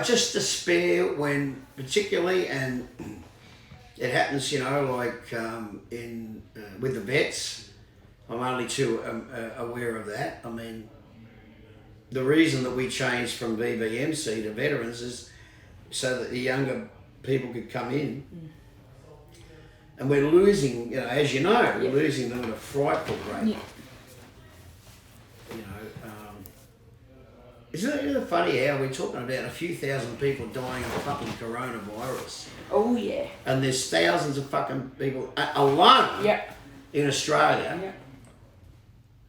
just despair when, particularly, and it happens, you know, like with the vets. I'm only too aware of that. I mean, the reason that we changed from VVMC to veterans is so that the younger people could come in. And we're losing, you know, as you know, we're losing them at a frightful rate. Yeah. You know, isn't it funny how we're talking about a few thousand people dying of fucking coronavirus? Oh yeah. And there's thousands of fucking people alone in Australia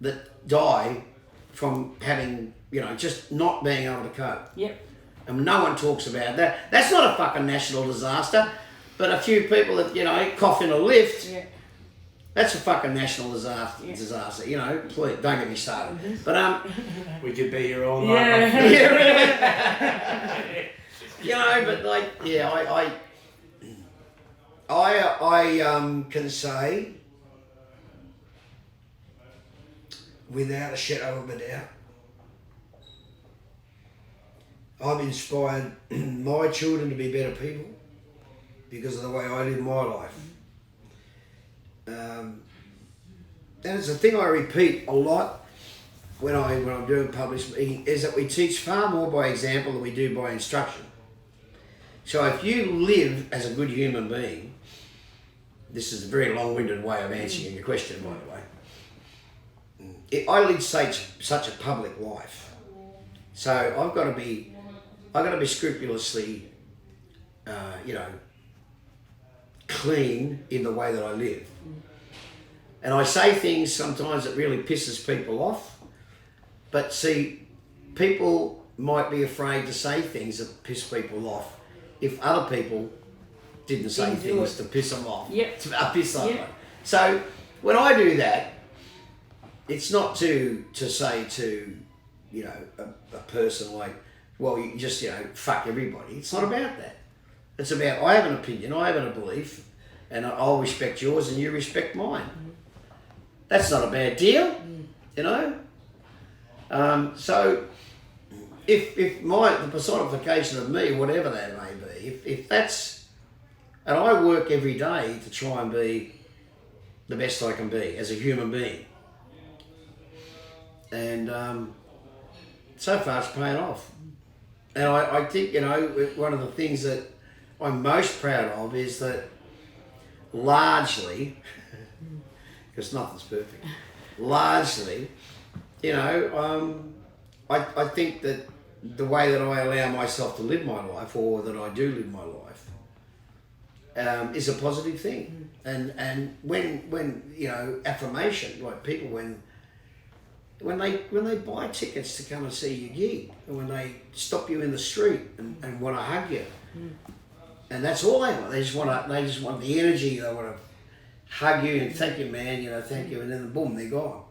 that die from having, you know, just not being able to cope. Yep. And no one talks about that. That's not a fucking national disaster. But a few people that, you know, cough in a lift, that's a fucking national disaster. You know, please, don't get me started. But, we could be here all night. Yeah, really. You know, but like, yeah, I can say, without a shadow of a doubt, I've inspired my children to be better people because of the way I live my life. And it's a thing I repeat a lot when I'm doing public speaking, is that we teach far more by example than we do by instruction. So if you live as a good human being, this is a very long-winded way of answering your question, by the way. I lead such a public life, so I've got to be scrupulously, you know, clean in the way that I live. And I say things sometimes that really pisses people off, but see, people might be afraid to say things that piss people off if other people didn't say things to piss them off. To piss them off. So when I do that, it's not to say to, you know, a person like, well, you just, you know, fuck everybody. It's not about that. It's about, I have an opinion, I have a belief, and I'll respect yours and you respect mine. That's not a bad deal, you know? So if the personification of me, whatever that may be, if that's, and I work every day to try and be the best I can be as a human being. And so far it's paying off. And I think, you know, one of the things that I'm most proud of is that largely, because nothing's perfect, largely, you know, I think that the way that I allow myself to live my life, or that I do live my life, is a positive thing. And when you know, affirmation, like people when they buy tickets to come and see your gig, and when they stop you in the street and want to hug you, and that's all they want. They just want the energy. They want to hug you and thank you, man. You know, thank you, and then boom, they're gone.